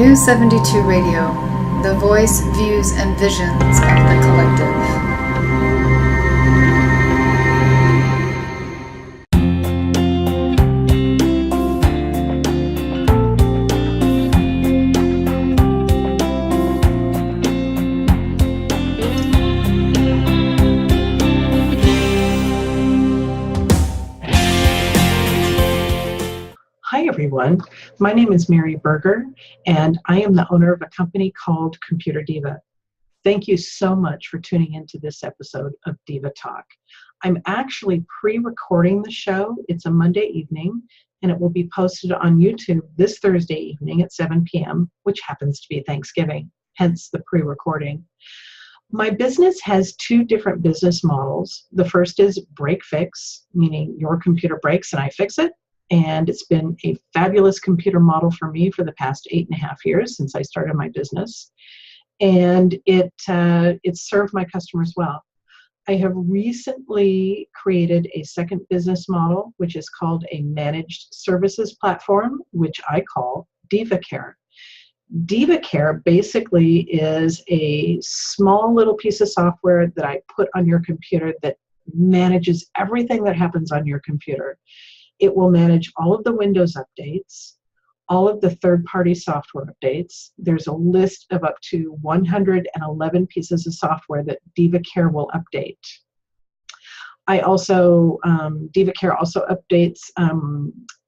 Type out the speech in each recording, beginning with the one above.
New 72 Radio, the voice, views, and visions of the collective. Hi everyone, my name is Mary Burger and I am the owner of a company called ComputerDiva. Thank you so much for tuning into this episode of Diva Talk. I'm actually pre-recording the show. It's a Monday evening and it will be posted on YouTube this Thursday evening at 7 p.m., which happens to be Thanksgiving, hence the pre-recording. My business has two different business models. The first is break fix, meaning your computer breaks and I fix it. And it's been a fabulous computer model for me for the past 8.5 years since I started my business. And it served my customers well. I have recently created a second business model, which is called a managed services platform, which I call Diva Care. Diva Care basically is a small little piece of software that I put on your computer that manages everything that happens on your computer. It will manage all of the Windows updates, all of the third-party software updates. There's a list of up to 111 pieces of software that Diva Care will update. Diva Care also updates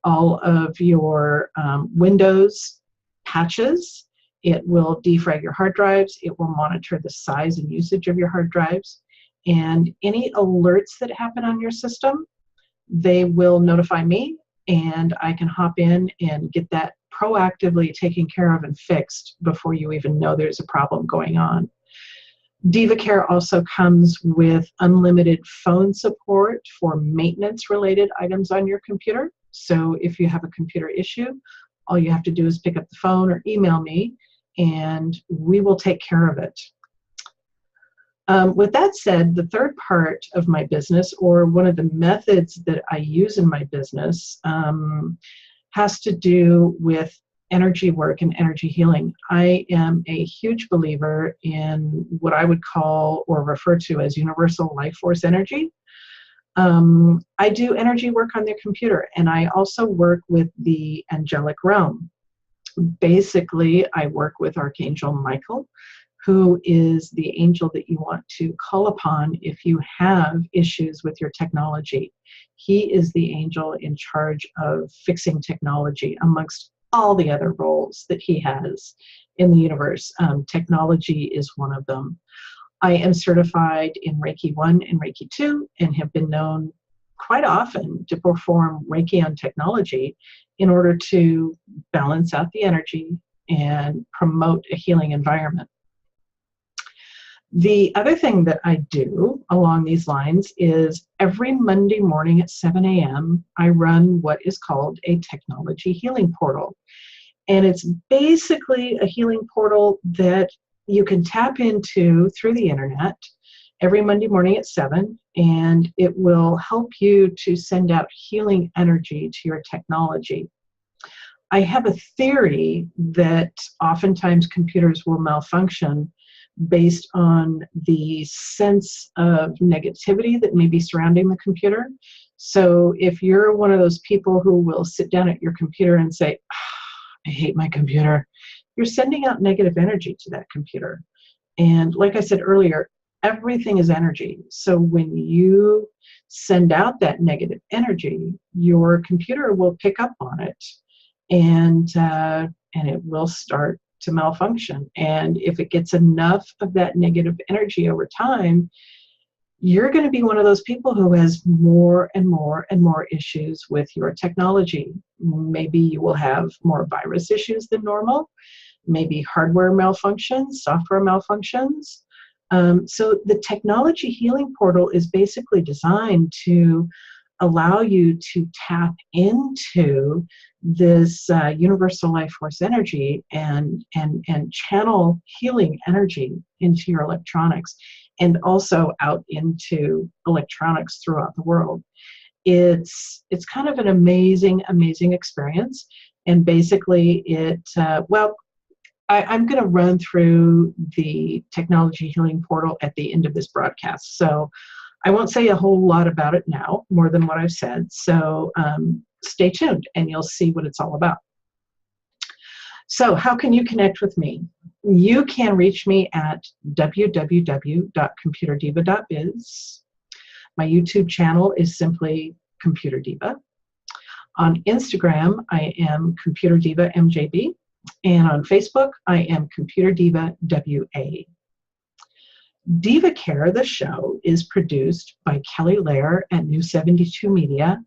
all of your Windows patches. It will defrag your hard drives. It will monitor the size and usage of your hard drives. And any alerts that happen on your system, they will notify me and I can hop in and get that proactively taken care of and fixed before you even know there's a problem going on. Diva Care also comes with unlimited phone support for maintenance related items on your computer. So if you have a computer issue, all you have to do is pick up the phone or email me and we will take care of it. With that said, the third part of my business, or one of the methods that I use in my business, has to do with energy work and energy healing. I am a huge believer in what I would call or refer to as universal life force energy. I do energy work on the computer, and I also work with the angelic realm. Basically, I work with Archangel Michael, who is the angel that you want to call upon if you have issues with your technology. He is the angel in charge of fixing technology amongst all the other roles that he has in the universe. Technology is one of them. I am certified in Reiki 1 and Reiki 2 and have been known quite often to perform Reiki on technology in order to balance out the energy and promote a healing environment. The other thing that I do along these lines is every Monday morning at 7 a.m., I run what is called a technology healing portal. And it's basically a healing portal that you can tap into through the internet every Monday morning at 7, and it will help you to send out healing energy to your technology. I have a theory that oftentimes computers will malfunction based on the sense of negativity that may be surrounding the computer. So if you're one of those people who will sit down at your computer and say, I hate my computer, you're sending out negative energy to that computer. And like I said earlier, everything is energy. So when you send out that negative energy, your computer will pick up on it and it will start to malfunction. And if it gets enough of that negative energy over time, you're going to be one of those people who has more and more and more issues with your technology. Maybe you will have more virus issues than normal, maybe hardware malfunctions, software malfunctions. So the technology healing portal is basically designed to allow you to tap into this universal life force energy and channel healing energy into your electronics and also out into electronics throughout the world. It's kind of an amazing experience. And basically I'm going to run through the technology healing portal at the end of this broadcast. So I won't say a whole lot about it now, more than what I've said. So stay tuned and you'll see what it's all about. So how can you connect with me? You can reach me at www.computerdiva.biz. My YouTube channel is simply Computer Diva. On Instagram, I am Computer Diva MJB. And on Facebook, I am Computer Diva WA. Diva Care, the show, is produced by Kelly Lair at New 72 Media.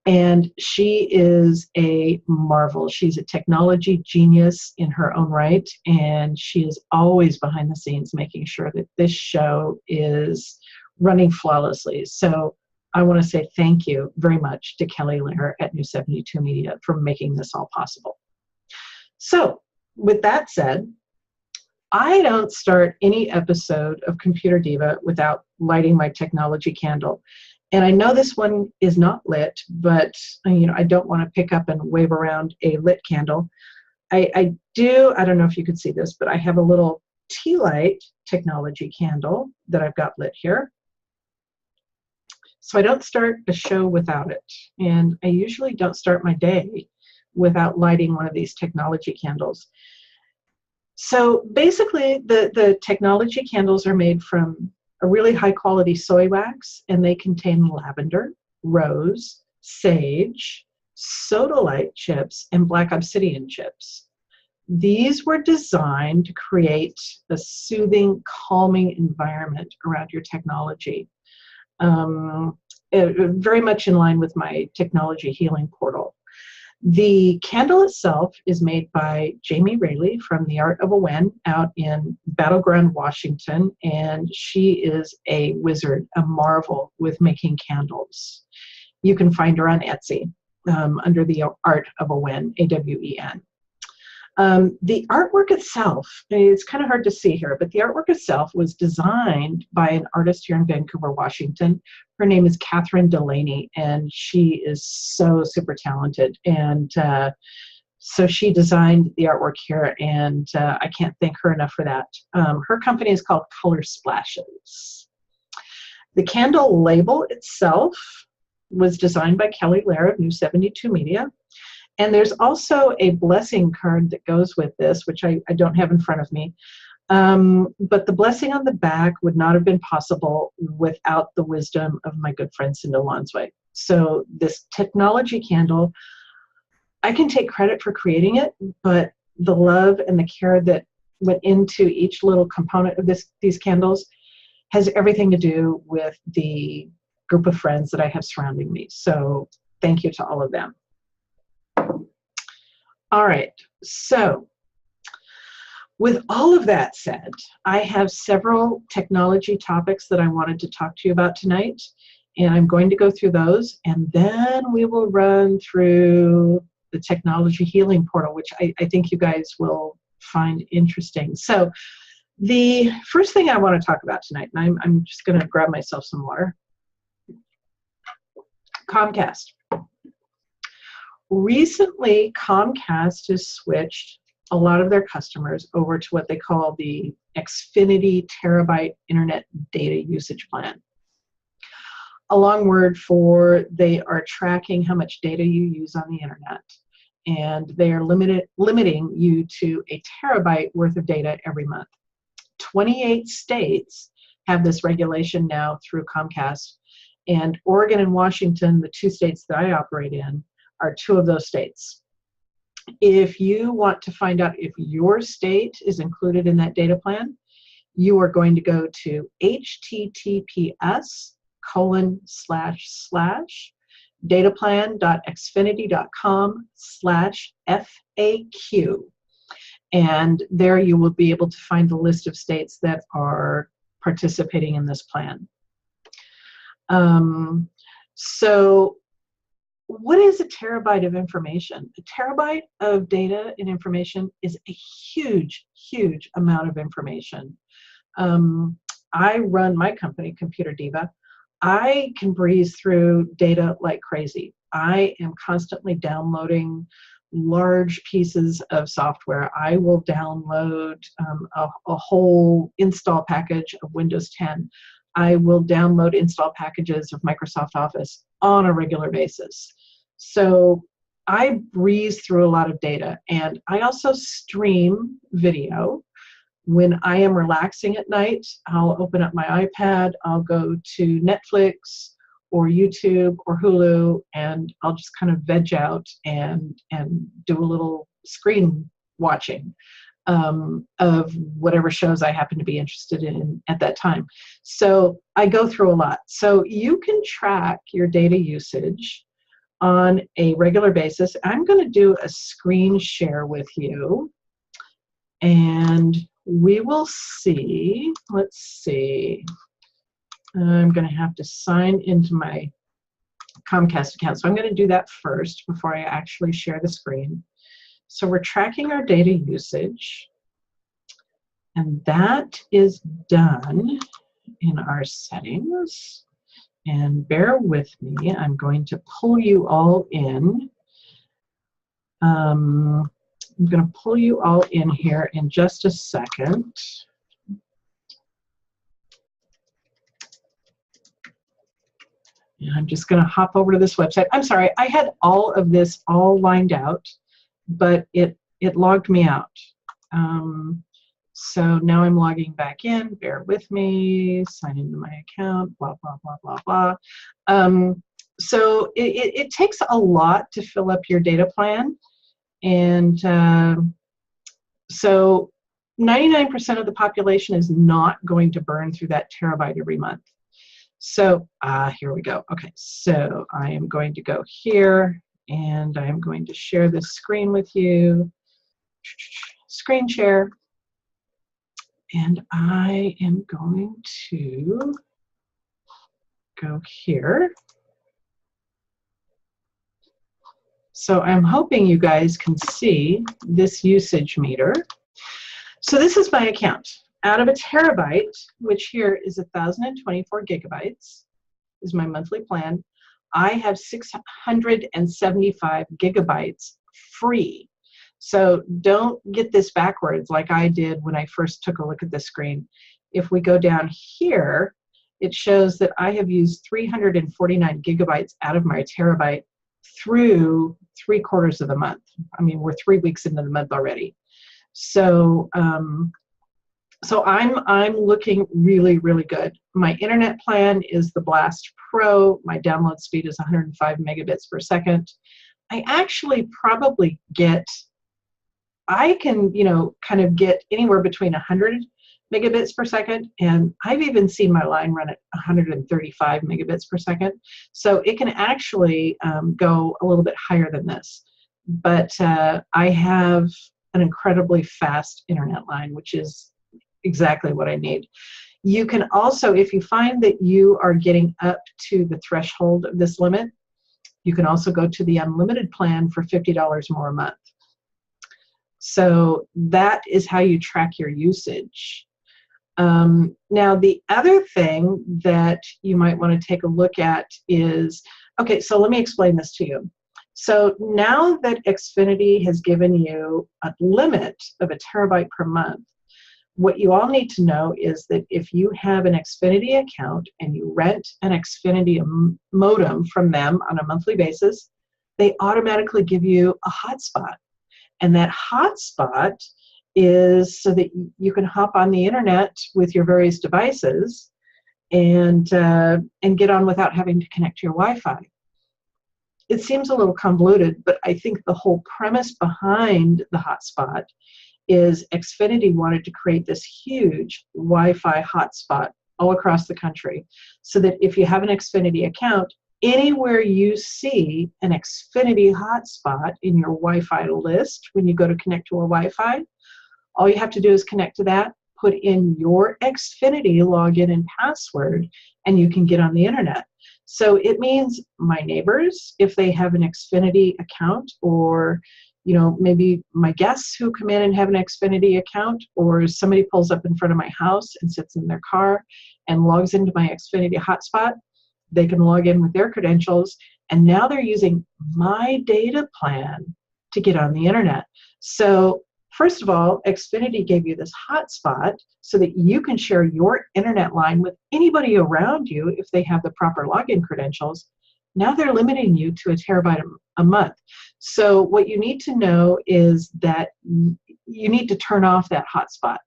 And she is a marvel. She's a technology genius in her own right. And she is always behind the scenes making sure that this show is running flawlessly. So I want to say thank you very much to Kelly Lair at New 72 Media for making this all possible. So with that said, I don't start any episode of Computer Diva without lighting my technology candle. And I know this one is not lit, but I don't want to pick up and wave around a lit candle. I don't know if you could see this, but I have a little tea light technology candle that I've got lit here. So I don't start a show without it. And I usually don't start my day without lighting one of these technology candles. So basically, the technology candles are made from a really high quality soy wax, and they contain lavender, rose, sage, sodalite chips, and black obsidian chips. These were designed to create a soothing, calming environment around your technology. Very much in line with my technology healing portal. The candle itself is made by Jamie Rayleigh from The Art of a Wen out in Battleground, Washington, and she is a wizard, a marvel with making candles. You can find her on Etsy under The Art of a Wen, A-W-E-N. The artwork itself, it's kind of hard to see here, but the artwork itself was designed by an artist here in Vancouver, Washington. Her name is Catherine Delaney, and she is so super talented. And so she designed the artwork here, and I can't thank her enough for that. Her company is called Color Splashes. The candle label itself was designed by Kelly Lair of New 72 Media. And there's also a blessing card that goes with this, which I don't have in front of me. But the blessing on the back would not have been possible without the wisdom of my good friend Cinda Lonsway. So this technology candle, I can take credit for creating it, but the love and the care that went into each little component of these candles has everything to do with the group of friends that I have surrounding me. So thank you to all of them. All right, so with all of that said, I have several technology topics that I wanted to talk to you about tonight, and I'm going to go through those, and then we will run through the technology healing portal, which I think you guys will find interesting. So the first thing I want to talk about tonight, and I'm just going to grab myself some water, Comcast. Recently, Comcast has switched a lot of their customers over to what they call the Xfinity Terabyte Internet Data Usage Plan. A long word for they are tracking how much data you use on the internet, and they are limiting you to a terabyte worth of data every month. 28 states have this regulation now through Comcast, and Oregon and Washington, the two states that I operate in, are two of those states. If you want to find out if your state is included in that data plan, you are going to go to https://dataplan.xfinity.com/FAQ. And there you will be able to find the list of states that are participating in this plan. So what is a terabyte of information? A terabyte of data and information is a huge, huge amount of information. I run my company, Computer Diva. I can breeze through data like crazy. I am constantly downloading large pieces of software. I will download a whole install package of Windows 10. I will download install packages of Microsoft Office on a regular basis. So I breeze through a lot of data, and I also stream video. When I am relaxing at night, I'll open up my iPad, I'll go to Netflix or YouTube or Hulu, and I'll just kind of veg out and do a little screen watching of whatever shows I happen to be interested in at that time. So I go through a lot. So you can track your data usage on a regular basis. I'm going to do a screen share with you, and we will see. Let's see. I'm going to have to sign into my Comcast account. So I'm going to do that first before I actually share the screen. So we're tracking our data usage, and that is done in our settings. And bear with me, I'm going to pull you all in. I'm going to pull you all in here in just a second. And I'm just going to hop over to this website. I'm sorry, I had all of this all lined out, but it logged me out. So now I'm logging back in. Bear with me. Sign into my account. Blah blah blah blah blah. So it takes a lot to fill up your data plan, and so 99% of the population is not going to burn through that terabyte every month. So here we go. Okay, so I am going to go here, and I am going to share this screen with you. Screen share. And I am going to go here. So I'm hoping you guys can see this usage meter. So this is my account. Out of a terabyte, which here is 1,024 gigabytes, is my monthly plan, I have 675 gigabytes free. So don't get this backwards like I did when I first took a look at the screen. If we go down here, it shows that I have used 349 gigabytes out of my terabyte through 3/4 of the month. I mean, we're 3 weeks into the month already. So, so I'm looking really, really good. My internet plan is the Blast Pro. My download speed is 105 megabits per second. I actually probably get, I can, kind of get anywhere between 100 megabits per second, and I've even seen my line run at 135 megabits per second. So it can actually go a little bit higher than this. But I have an incredibly fast internet line, which is exactly what I need. You can also, if you find that you are getting up to the threshold of this limit, you can also go to the unlimited plan for $50 more a month. So that is how you track your usage. Now, the other thing that you might want to take a look at is, okay, so let me explain this to you. So now that Xfinity has given you a limit of a terabyte per month, what you all need to know is that if you have an Xfinity account and you rent an Xfinity modem from them on a monthly basis, they automatically give you a hotspot. And that hotspot is so that you can hop on the internet with your various devices and get on without having to connect to your Wi-Fi. It seems a little convoluted, but I think the whole premise behind the hotspot is Xfinity wanted to create this huge Wi-Fi hotspot all across the country, so that if you have an Xfinity account, anywhere you see an Xfinity hotspot in your Wi-Fi list, when you go to connect to a Wi-Fi, all you have to do is connect to that, put in your Xfinity login and password, and you can get on the internet. So it means my neighbors, if they have an Xfinity account, or maybe my guests who come in and have an Xfinity account, or somebody pulls up in front of my house and sits in their car and logs into my Xfinity hotspot, they can log in with their credentials, and now they're using my data plan to get on the internet. So first of all, Xfinity gave you this hotspot so that you can share your internet line with anybody around you if they have the proper login credentials. Now they're limiting you to a terabyte a month. So what you need to know is that you need to turn off that hotspot.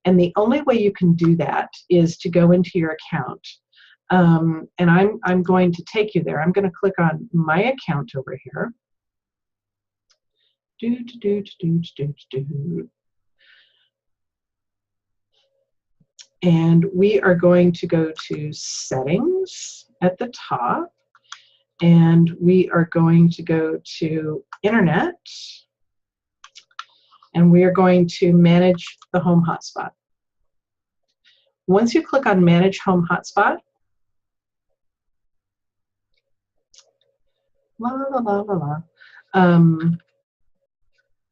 And the only way you can do that is to go into your account. And I'm going to take you there. I'm going to click on my account over here. And we are going to go to settings at the top. And we are going to go to internet. And we are going to manage the home hotspot. Once you click on manage home hotspot,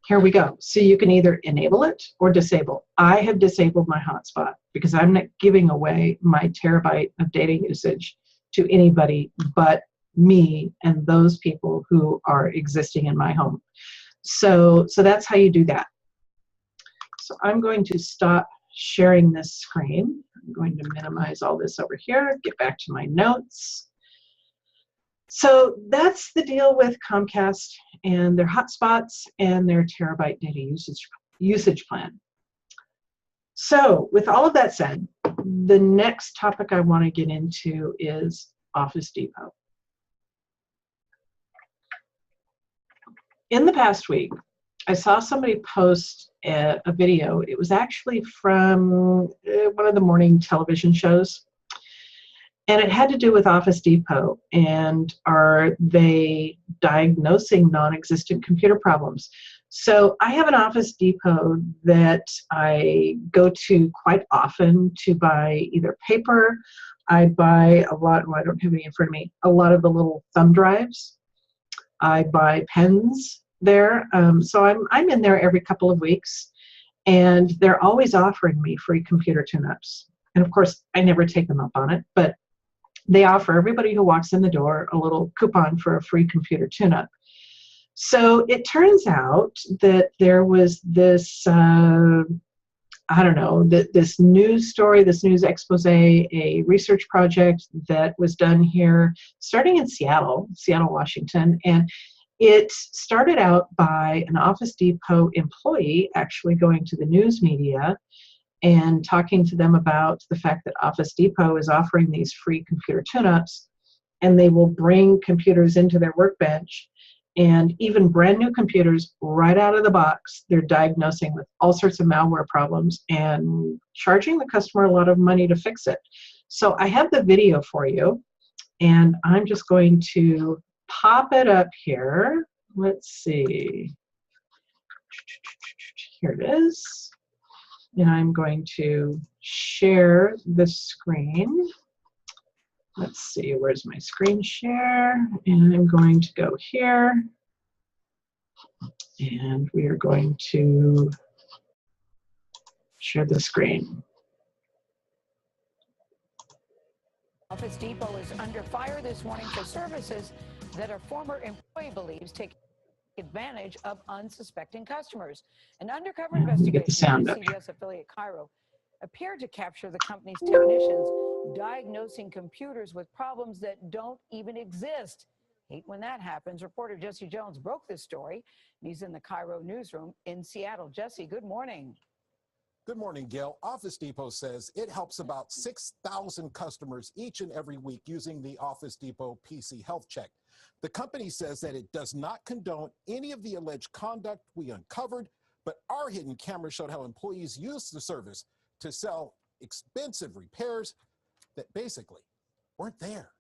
here we go. So you can either enable it or disable. I have disabled my hotspot because I'm not giving away my terabyte of data usage to anybody but me and those people who are existing in my home. So that's how you do that. So I'm going to stop sharing this screen. I'm going to minimize all this over here, get back to my notes. So that's the deal with Comcast and their hotspots and their terabyte data usage plan. So with all of that said, the next topic I want to get into is Office Depot. In the past week, I saw somebody post a video. It was actually from one of the morning television shows. And it had to do with Office Depot and are they diagnosing non-existent computer problems. So I have an Office Depot that I go to quite often to buy either paper. I buy a lot, well, I don't have any in front of me, a lot of the little thumb drives. I buy pens there. So I'm in there every couple of weeks, and they're always offering me free computer tune-ups. And of course, I never take them up on it, but they offer everybody who walks in the door a little coupon for a free computer tune-up. So it turns out that there was this, I don't know, this news story, this news expose, a research project that was done here, starting in Seattle, Washington, and it started out by an Office Depot employee actually going to the news media and talking to them about the fact that Office Depot is offering these free computer tune-ups, and they will bring computers into their workbench, and even brand new computers right out of the box, they're diagnosing with all sorts of malware problems and charging the customer a lot of money to fix it. So I have the video for you, and I'm just going to pop it up here. Let's see. Here it is. And I'm going to share the screen. Let's see, where's my screen share? And I'm going to go here. And we are going to share the screen. Office Depot is under fire this morning for services that a former employee believes take advantage of unsuspecting customers. An undercover investigation by CBS affiliate Cairo appeared to capture the company's technicians diagnosing computers with problems that don't even exist. Hate when that happens. Reporter Jesse Jones broke this story, and he's in the Cairo newsroom in Seattle. Jesse, good morning. Good morning, Gail. Office Depot says it helps about 6,000 customers each and every week using the Office Depot PC Health Check. The company says that it does not condone any of the alleged conduct we uncovered, but our hidden camera showed how employees used the service to sell expensive repairs that basically weren't there.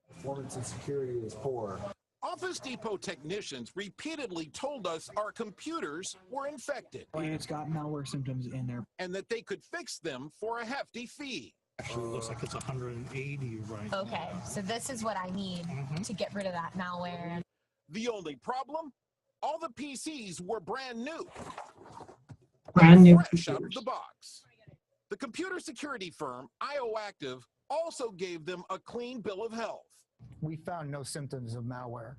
Performance and security is poor. Office Depot technicians repeatedly told us our computers were infected. It's got malware symptoms in there. And that they could fix them for a hefty fee. Actually, it looks like it's 180 right now. Okay, so this is what I need to get rid of that malware. The only problem? All the PCs were brand new. Brand new fresh out of computers. the box. The computer security firm, IOActive, also gave them a clean bill of health. We found no symptoms of malware.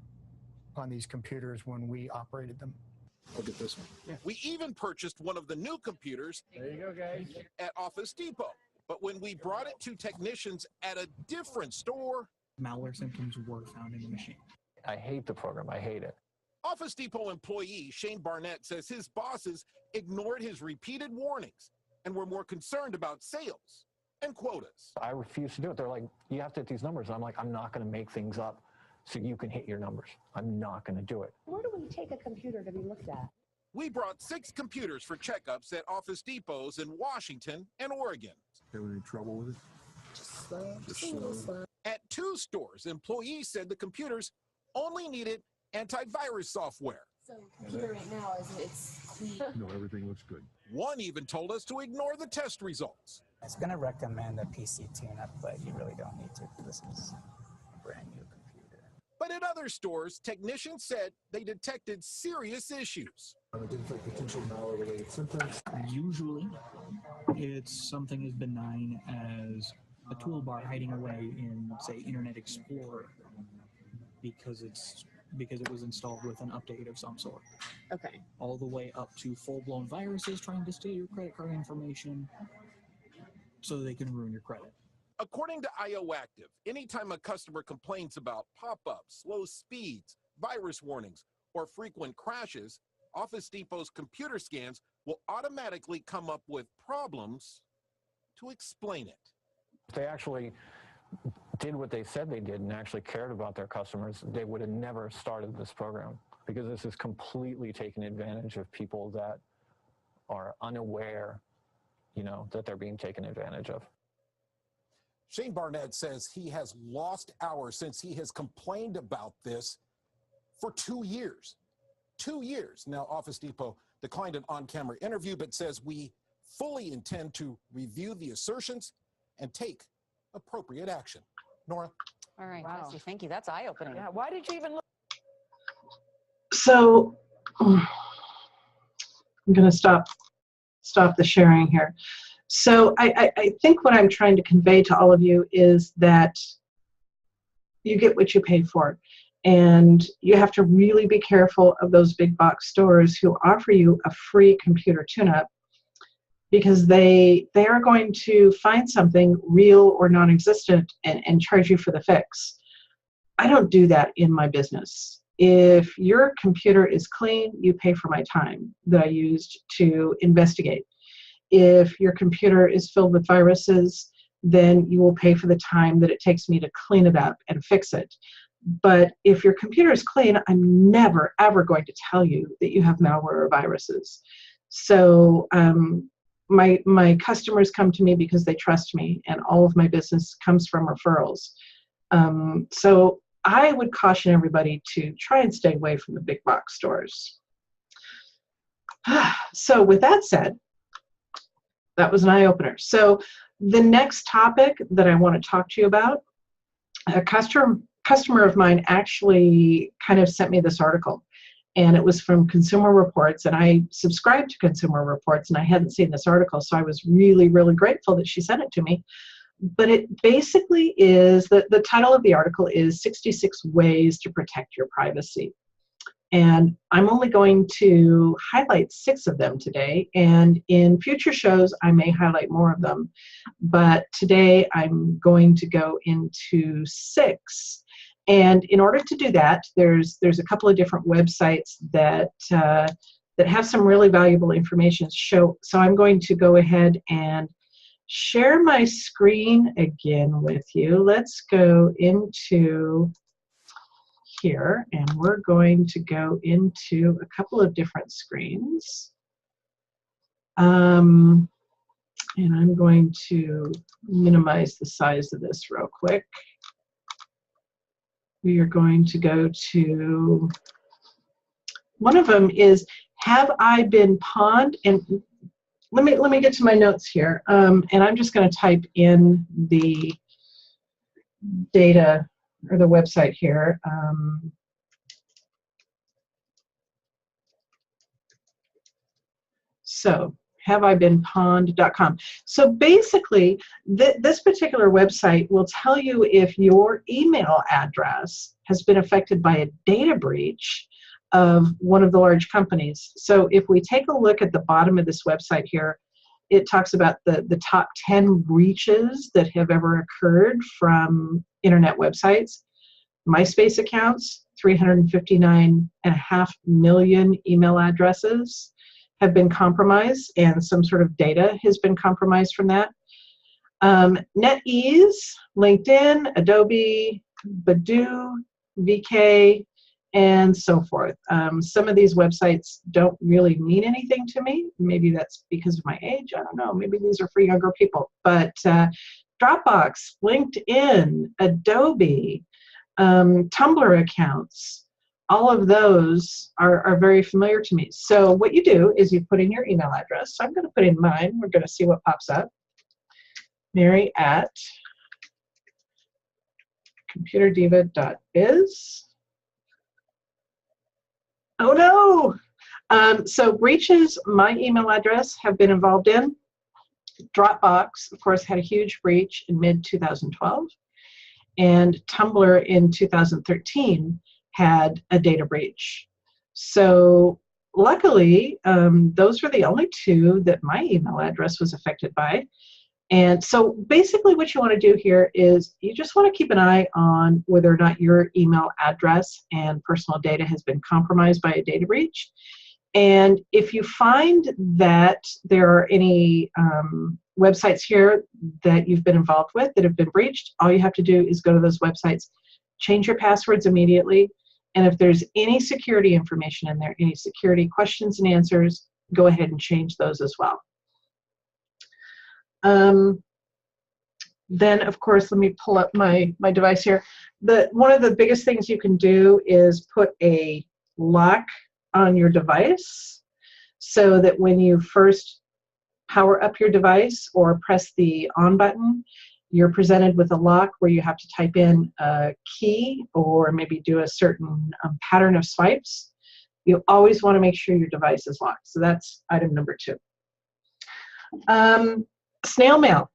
on these computers when we operated them. Look at this one. Yeah. We even purchased one of the new computers at Office Depot. But when we brought it to technicians at a different store, Malware symptoms were found in the machine. I hate the program. I hate it. Office Depot employee Shane Barnett says his bosses ignored his repeated warnings and were more concerned about sales and quotas. I refuse to do it. They're like, you have to hit these numbers. And I'm like, I'm not going to make things up so you can hit your numbers. I'm not going to do it. Where do we take a computer to be looked at? We brought 6 computers for checkups at Office Depots in Washington and Oregon. Having any trouble with it? Just At 2 stores, employees said the computers only needed antivirus software. So computer right now it's clean. No, everything looks good. One even told us to ignore the test results. It's going to recommend a PC tune-up, but you really don't need to. This is a brand new computer. But at other stores, technicians said they detected serious issues. Identify potential malware-related symptoms. Usually, it's something as benign as a toolbar hiding away in, say, Internet Explorer, because it was installed with an update of some sort. Okay. All the way up to full-blown viruses trying to steal your credit card information so they can ruin your credit. According to IOActive, anytime a customer complains about pop-ups, slow speeds, virus warnings, or frequent crashes, Office Depot's computer scans will automatically come up with problems to explain it. If they actually did what they said they did and actually cared about their customers, they would have never started this program, because this is completely taking advantage of people that are unaware, that they're being taken advantage of. Shane Barnett says he has lost hours since he has complained about this for 2 years. 2 years. Now, Office Depot declined an on-camera interview, but says we fully intend to review the assertions and take appropriate action. Nora? All right, Wow. Jesse, thank you. That's eye-opening. Yeah, why did you even look? So I'm going to stop the sharing here. So I think what I'm trying to convey to all of you is that you get what you pay for. And you have to really be careful of those big box stores who offer you a free computer tune-up, because they are going to find something real or non-existent and charge you for the fix. I don't do that in my business. If your computer is clean, you pay for my time that I used to investigate. If your computer is filled with viruses, then you will pay for the time that it takes me to clean it up and fix it. But if your computer is clean, I'm never, ever going to tell you that you have malware or viruses. So my customers come to me because they trust me, and all of my business comes from referrals. So I would caution everybody to try and stay away from the big box stores. So with that said, that was an eye-opener. So the next topic that I want to talk to you about, a customer of mine actually kind of sent me this article, and it was from Consumer Reports, and I subscribed to Consumer Reports, and I hadn't seen this article, so I was really, really grateful that she sent it to me. But it basically is, the title of the article is 66 Ways to Protect Your Privacy. And I'm only going to highlight 6 of them today, and in future shows I may highlight more of them. But today I'm going to go into 6. And in order to do that, there's a couple of different websites that have some really valuable information. So I'm going to go ahead and share my screen again with you. Let's go into here, and we're going to go into a couple of different screens. And I'm going to minimize the size of this real quick. We are going to go to, one of them is, have I been pawned? And let me get to my notes here. And I'm just going to type in the data or the website here. So haveibeenpwned.com. So basically, this particular website will tell you if your email address has been affected by a data breach of one of the large companies. So if we take a look at the bottom of this website here, it talks about the top 10 breaches that have ever occurred from internet websites. MySpace accounts, 359.5 million email addresses have been compromised, and some sort of data has been compromised from that. NetEase, LinkedIn, Adobe, Badoo, VK, and so forth. Some of these websites don't really mean anything to me. Maybe that's because of my age. I don't know. Maybe these are for younger people. But Dropbox, LinkedIn, Adobe, Tumblr accounts, all of those are very familiar to me. So what you do is you put in your email address. So I'm going to put in mine. We're going to see what pops up. Mary at ComputerDiva.biz. Oh no! So breaches my email address have been involved in. Dropbox, of course, had a huge breach in mid-2012. And Tumblr in 2013 had a data breach. So luckily, those were the only two that my email address was affected by. And so basically what you want to do here is you just want to keep an eye on whether or not your email address and personal data has been compromised by a data breach. And if you find that there are any websites here that you've been involved with that have been breached, all you have to do is go to those websites, change your passwords immediately, and if there's any security information in there, any security questions and answers, go ahead and change those as well. Then, of course, let me pull up my device here. One of the biggest things you can do is put a lock on your device so that when you first power up your device or press the on button, you're presented with a lock where you have to type in a key or maybe do a certain pattern of swipes. You always want to make sure your device is locked. So that's item number 2. Snail mail.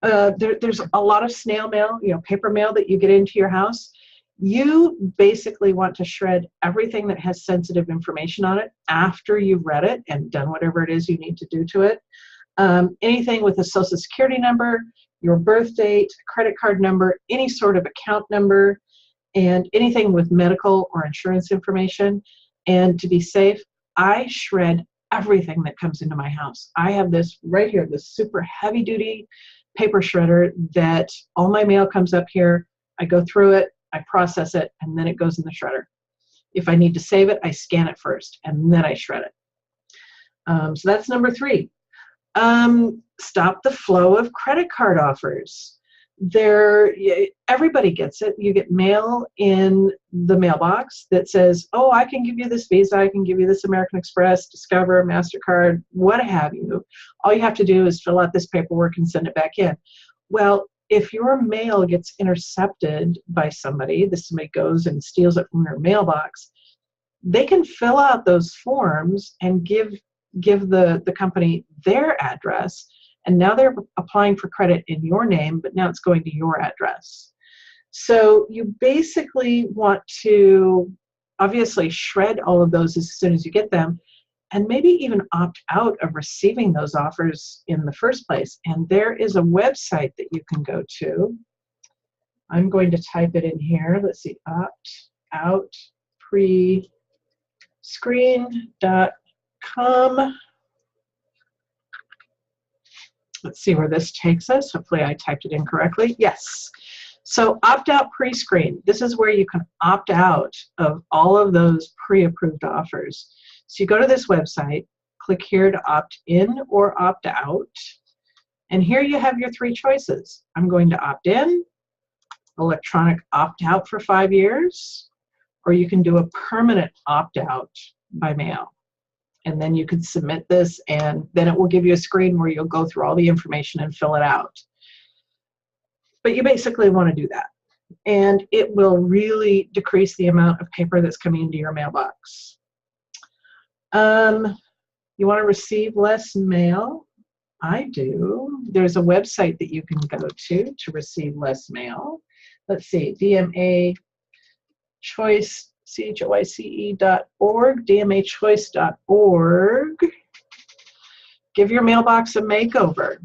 There's a lot of snail mail, paper mail that you get into your house. You basically want to shred everything that has sensitive information on it after you've read it and done whatever it is you need to do to it. Anything with a social security number, your birth date, credit card number, any sort of account number, and anything with medical or insurance information. And to be safe, I shred everything that comes into my house. I have this right here, this super heavy duty paper shredder that all my mail comes up here. I go through it, I process it, and then it goes in the shredder. If I need to save it, I scan it first, and then I shred it. So that's number 3. Stop the flow of credit card offers. Everybody gets it. You get mail in the mailbox that says, oh, I can give you this Visa, I can give you this American Express, Discover, MasterCard, what have you. All you have to do is fill out this paperwork and send it back in. Well, if your mail gets intercepted by somebody goes and steals it from your mailbox, they can fill out those forms and give the company their address, and now they're applying for credit in your name, but now it's going to your address. So you basically want to obviously shred all of those as soon as you get them, and maybe even opt out of receiving those offers in the first place. And there is a website that you can go to. I'm going to type it in here. Let's see, optoutprescreen.com. Let's see where this takes us. Hopefully I typed it in correctly. Yes. So opt-out pre-screen. This is where you can opt out of all of those pre-approved offers. So you go to this website, click here to opt in or opt out, and here you have your 3 choices. I'm going to opt in, electronic opt-out for 5 years, or you can do a permanent opt-out by mail. And then you can submit this, and then it will give you a screen where you'll go through all the information and fill it out. But you basically want to do that. And it will really decrease the amount of paper that's coming into your mailbox. You want to receive less mail? I do. There's a website that you can go to receive less mail. Let's see, DMA Choice, CHOICE.org, DMAchoice.org. Give your mailbox a makeover,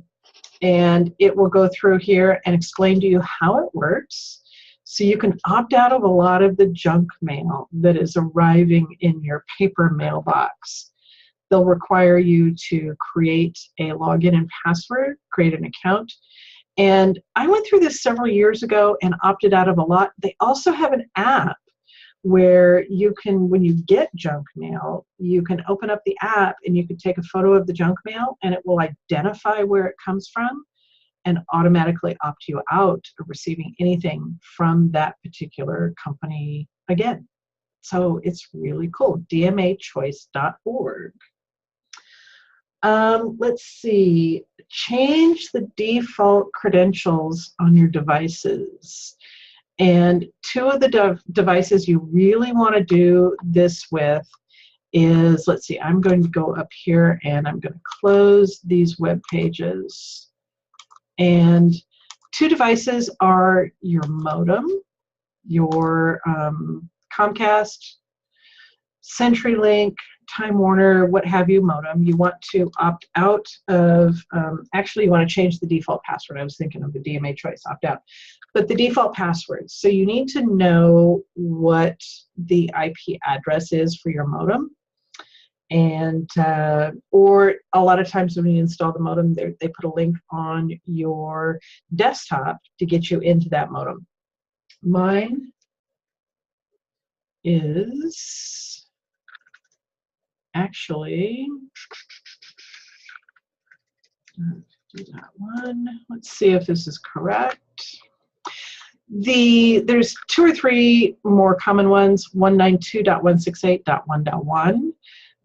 and it will go through here and explain to you how it works, so you can opt out of a lot of the junk mail that is arriving in your paper mailbox. They'll require you to create a login and password, create an account. And I went through this several years ago and opted out of a lot. They also have an app where you can, when you get junk mail, you can open up the app and you can take a photo of the junk mail and it will identify where it comes from and automatically opt you out of receiving anything from that particular company again. So it's really cool, dmachoice.org. Let's see, change the default credentials on your devices. And two of the devices you really want to do this with is, let's see, I'm going to go up here and I'm going to close these web pages. And two devices are your modem, your Comcast, CenturyLink, Time Warner, what have you, modem. You want to opt out of, actually you want to change the default password. I was thinking of the DMA choice, opt out. But the default password. So you need to know what the IP address is for your modem. And, or a lot of times when you install the modem, they put a link on your desktop to get you into that modem. Mine is actually, do that one. Let's see if this is correct. There's two or three more common ones. 192.168.1.1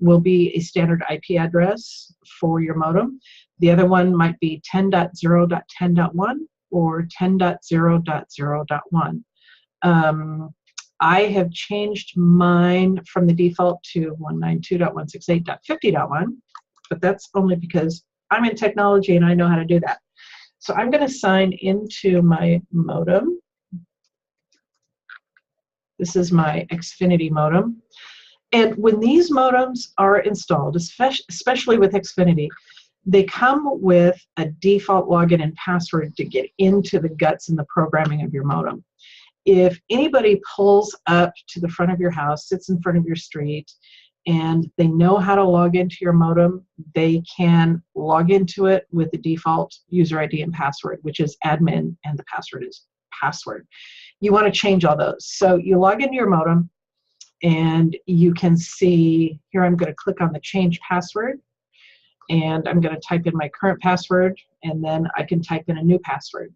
will be a standard IP address for your modem. The other one might be 10.0.10.1 or 10.0.0.1. I have changed mine from the default to 192.168.50.1, but that's only because I'm in technology and I know how to do that. So I'm going to sign into my modem. This is my Xfinity modem. And when these modems are installed, especially with Xfinity, they come with a default login and password to get into the guts and the programming of your modem. If anybody pulls up to the front of your house, sits in front of your street, and they know how to log into your modem, they can log into it with the default user ID and password, which is admin, and the password is password. You want to change all those. So you log into your modem, and you can see, here I'm going to click on the change password, and I'm going to type in my current password, and then I can type in a new password.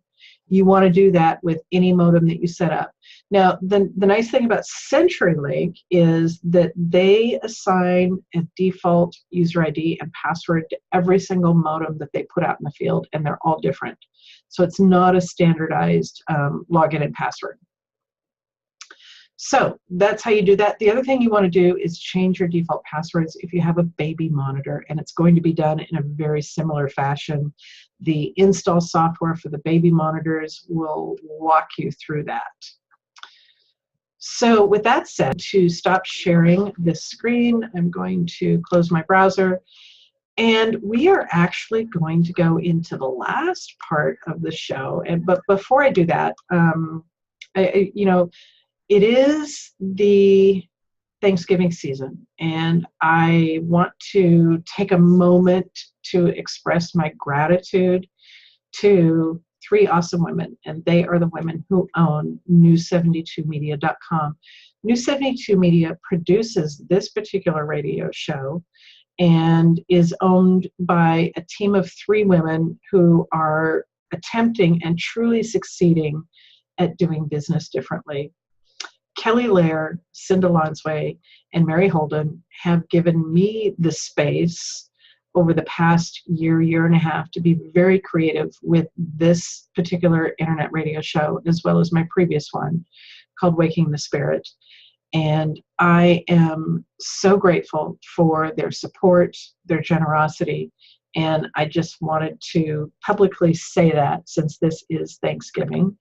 You want to do that with any modem that you set up. Now, the nice thing about CenturyLink is that they assign a default user ID and password to every single modem that they put out in the field, and they're all different. So it's not a standardized login and password. So that's how you do that. The other thing you want to do is change your default passwords if you have a baby monitor, and it's going to be done in a very similar fashion. The install software for the baby monitors will walk you through that. So with that said, to stop sharing this screen, I'm going to close my browser, and we are actually going to go into the last part of the show. But before I do that, it is the Thanksgiving season, and I want to take a moment to express my gratitude to three awesome women, and they are the women who own News72Media.com. News72 Media produces this particular radio show and is owned by a team of three women who are attempting and truly succeeding at doing business differently. Kelly Lair, Cinda Lonsway, and Mary Holden have given me the space over the past year and a half to be very creative with this particular internet radio show, as well as my previous one called Waking the Spirit. And I am so grateful for their support, their generosity. And I just wanted to publicly say that, since this is Thanksgiving,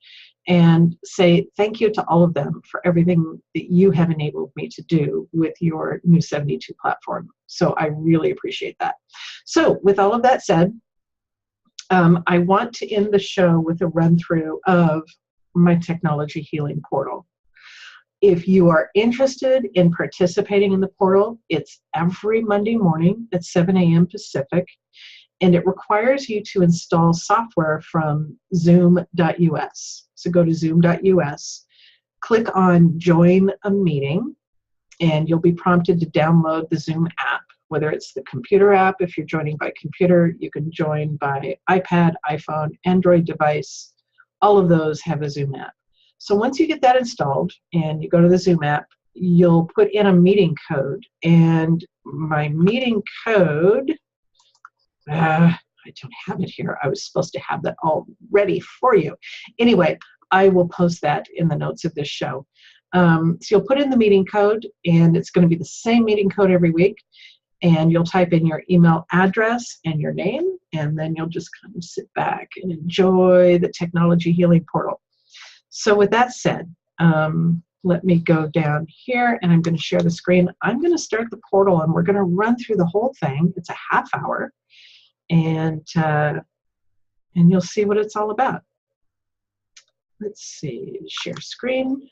and say thank you to all of them for everything that you have enabled me to do with your new 72 platform. So I really appreciate that. So with all of that said, I want to end the show with a run through of my technology healing portal. If you are interested in participating in the portal, it's every Monday morning at 7 a.m. Pacific, and it requires you to install software from zoom.us. So go to zoom.us, click on Join a Meeting, and you'll be prompted to download the Zoom app, whether it's the computer app. If you're joining by computer, you can join by iPad, iPhone, Android device. All of those have a Zoom app. So once you get that installed and you go to the Zoom app, you'll put in a meeting code. And my meeting code, I don't have it here. I was supposed to have that all ready for you. Anyway, I will post that in the notes of this show. So you'll put in the meeting code, and it's going to be the same meeting code every week. And you'll type in your email address and your name, and then you'll just kind of sit back and enjoy the technology healing portal. So with that said, let me go down here, and I'm going to share the screen. I'm going to start the portal, and we're going to run through the whole thing. It's a half hour, and you'll see what it's all about. Let's see, share screen.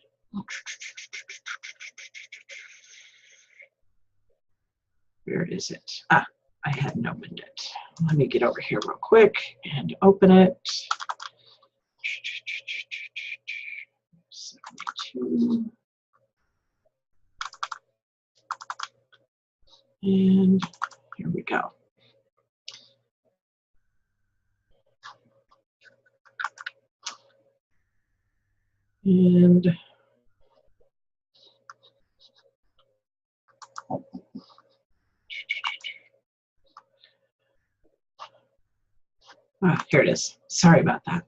Where is it? Ah, I hadn't opened it. Let me get over here real quick and open it. 72. And here we go. And here it is. Sorry about that.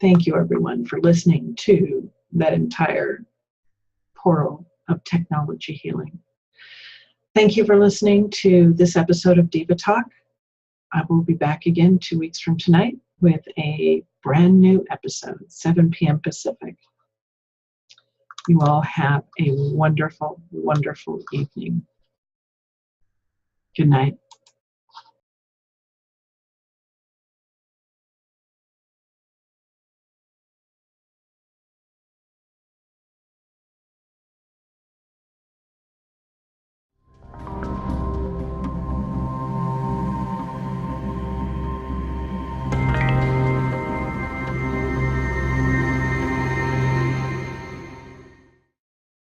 Thank you, everyone, for listening to that entire portal of technology healing. Thank you for listening to this episode of Diva Talk. I will be back again 2 weeks from tonight with a brand new episode, 7 p.m. Pacific. You all have a wonderful, wonderful evening. Good night.